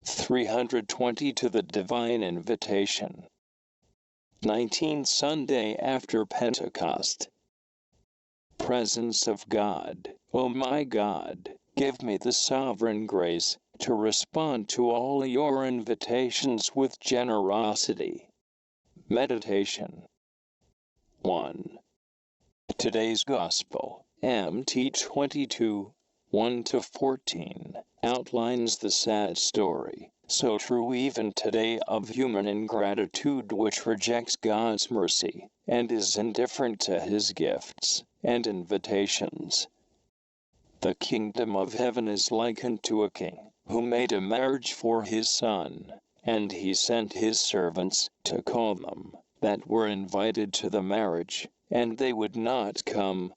320 to the Divine Invitation. 19 Sunday after Pentecost. Presence of God. O my God, give me the sovereign grace to respond to all your invitations with generosity. Meditation. 1. Today's Gospel, MT 22, 1-14, outlines the sad story, so true even today, of human ingratitude which rejects God's mercy, and is indifferent to His gifts and invitations. The kingdom of heaven is likened to a king, who made a marriage for his son, and he sent his servants to call them that were invited to the marriage, and they would not come.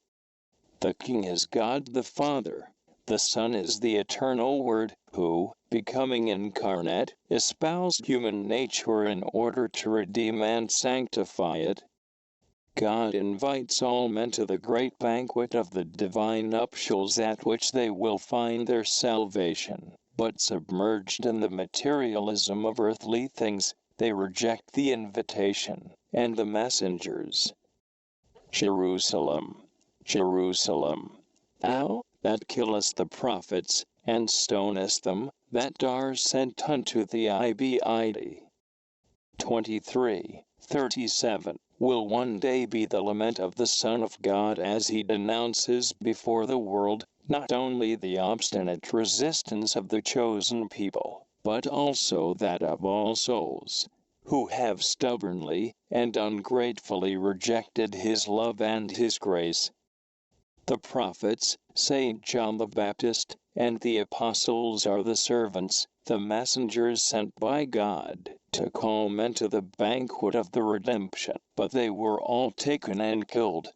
The King is God the Father. The Son is the eternal Word, who, becoming incarnate, espoused human nature in order to redeem and sanctify it. God invites all men to the great banquet of the divine nuptials at which they will find their salvation, but submerged in the materialism of earthly things, they reject the invitation and the messengers. Jerusalem, Jerusalem, thou that killest the prophets, and stonest them that are sent unto thee. Ibid. 23:37 will one day be the lament of the Son of God as he denounces before the world not only the obstinate resistance of the chosen people, but also that of all souls, who have stubbornly and ungratefully rejected his love and his grace. The prophets, St. John the Baptist, and the apostles are the servants, the messengers sent by God to call men to the banquet of the redemption, but they were all taken and killed.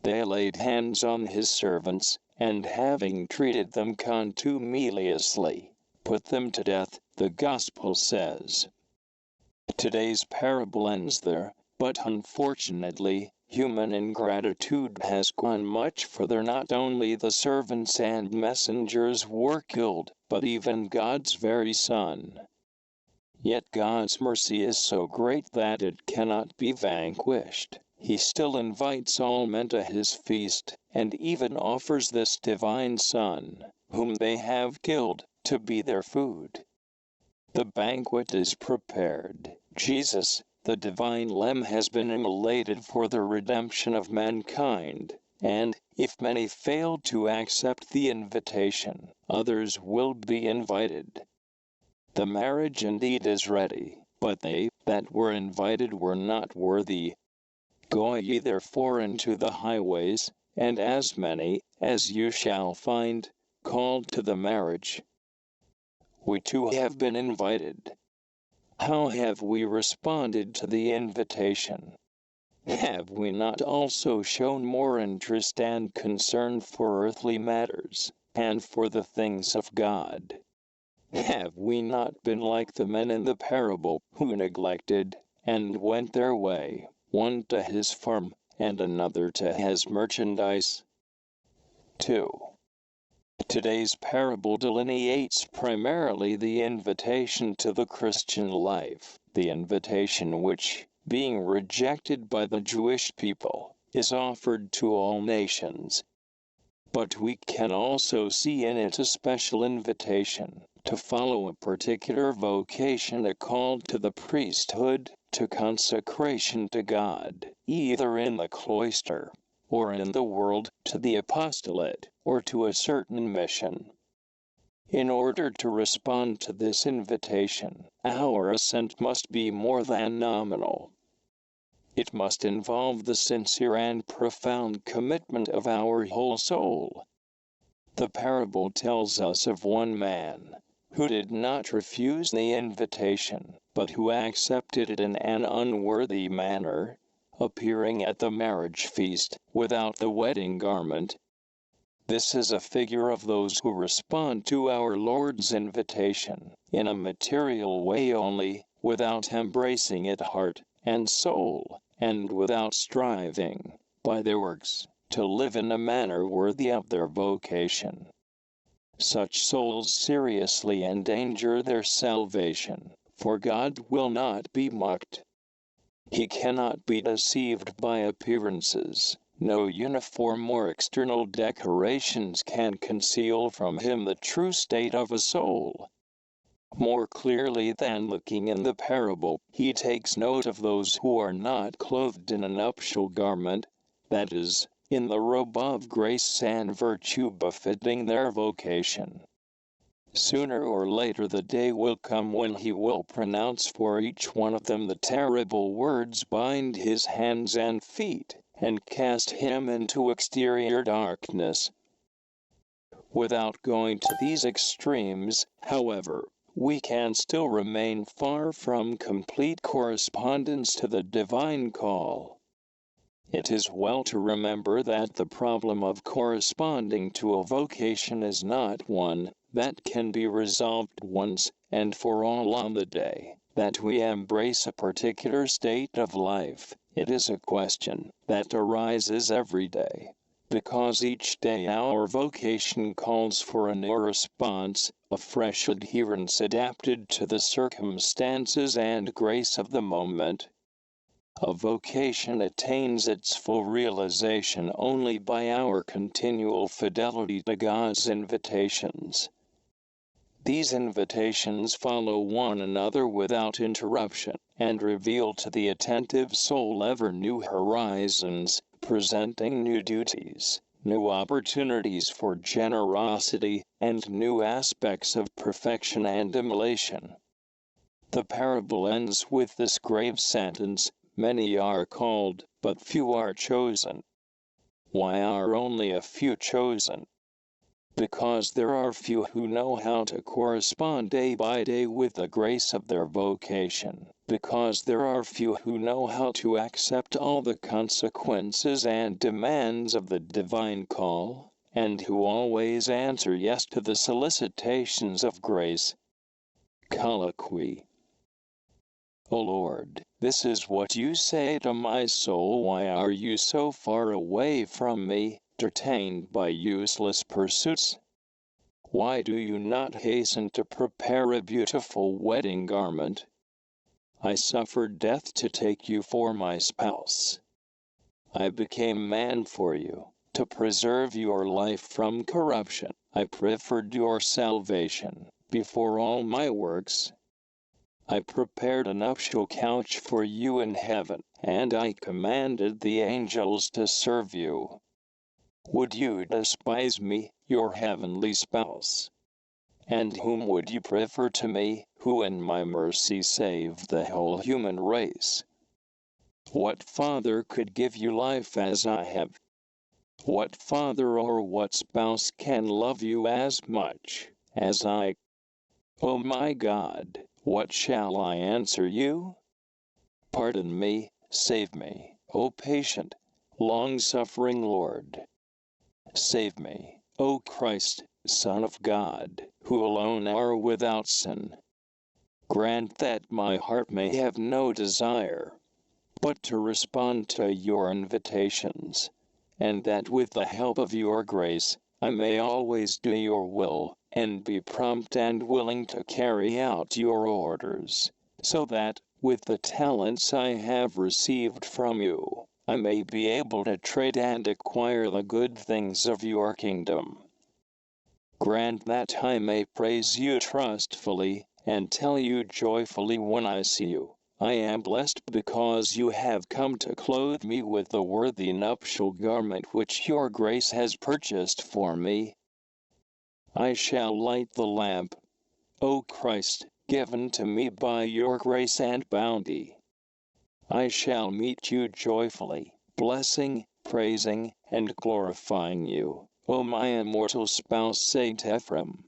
They laid hands on his servants, and having treated them contumeliously, put them to death, the Gospel says. Today's parable ends there, but unfortunately, human ingratitude has gone much further. Not only the servants and messengers were killed, but even God's very Son. Yet God's mercy is so great that it cannot be vanquished. He still invites all men to his feast, and even offers this divine Son, whom they have killed, to be their food. The banquet is prepared. Jesus, the divine Lamb, has been immolated for the redemption of mankind, and, if many fail to accept the invitation, others will be invited. The marriage indeed is ready, but they that were invited were not worthy. Go ye therefore into the highways, and as many as you shall find, called to the marriage. We too have been invited. How have we responded to the invitation? Have we not also shown more interest and concern for earthly matters, and for the things of God? Have we not been like the men in the parable, who neglected, and went their way, one to his farm, and another to his merchandise? 2. Today's parable delineates primarily the invitation to the Christian life, the invitation which, being rejected by the Jewish people, is offered to all nations. But we can also see in it a special invitation to follow a particular vocation, a call to the priesthood, to consecration to God, either in the cloister or in the world, to the apostolate, or to a certain mission. In order to respond to this invitation, our assent must be more than nominal. It must involve the sincere and profound commitment of our whole soul. The parable tells us of one man who did not refuse the invitation, but who accepted it in an unworthy manner, appearing at the marriage feast without the wedding garment. This is a figure of those who respond to our Lord's invitation in a material way only, without embracing it heart and soul, and without striving, by their works, to live in a manner worthy of their vocation. Such souls seriously endanger their salvation, for God will not be mocked. He cannot be deceived by appearances. No uniform or external decorations can conceal from him the true state of a soul. More clearly than looking in the parable, he takes note of those who are not clothed in a nuptial garment, that is, in the robe of grace and virtue befitting their vocation. Sooner or later the day will come when he will pronounce for each one of them the terrible words, bind his hands and feet, and cast him into exterior darkness. Without going to these extremes, however, we can still remain far from complete correspondence to the divine call. It is well to remember that the problem of corresponding to a vocation is not one that can be resolved once and for all on the day that we embrace a particular state of life. It is a question that arises every day, because each day our vocation calls for a new response, a fresh adherence adapted to the circumstances and grace of the moment. A vocation attains its full realization only by our continual fidelity to God's invitations. These invitations follow one another without interruption, and reveal to the attentive soul ever new horizons, presenting new duties, new opportunities for generosity, and new aspects of perfection and immolation. The parable ends with this grave sentence: many are called, but few are chosen. Why are only a few chosen? Because there are few who know how to correspond day by day with the grace of their vocation. Because there are few who know how to accept all the consequences and demands of the divine call, and who always answer yes to the solicitations of grace. Colloquy. O Lord, this is what you say to my soul: why are you so far away from me, detained by useless pursuits? Why do you not hasten to prepare a beautiful wedding garment? I suffered death to take you for my spouse. I became man for you, to preserve your life from corruption. I preferred your salvation before all my works. I prepared a nuptial couch for you in heaven, and I commanded the angels to serve you. Would you despise me, your heavenly spouse? And whom would you prefer to me, who in my mercy saved the whole human race? What father could give you life as I have? What father or what spouse can love you as much as I? O my God, what shall I answer you? Pardon me, save me, O patient, long-suffering Lord. Save me, O Christ, Son of God, who alone are without sin. Grant that my heart may have no desire but to respond to your invitations, and that with the help of your grace, I may always do your will, and be prompt and willing to carry out your orders, so that, with the talents I have received from you, I may be able to trade and acquire the good things of your kingdom. Grant that I may praise you trustfully, and tell you joyfully when I see you: I am blessed because you have come to clothe me with the worthy nuptial garment which your grace has purchased for me. I shall light the lamp, O Christ, given to me by your grace and bounty. I shall meet you joyfully, blessing, praising, and glorifying you, O my immortal spouse Saint Ephraim.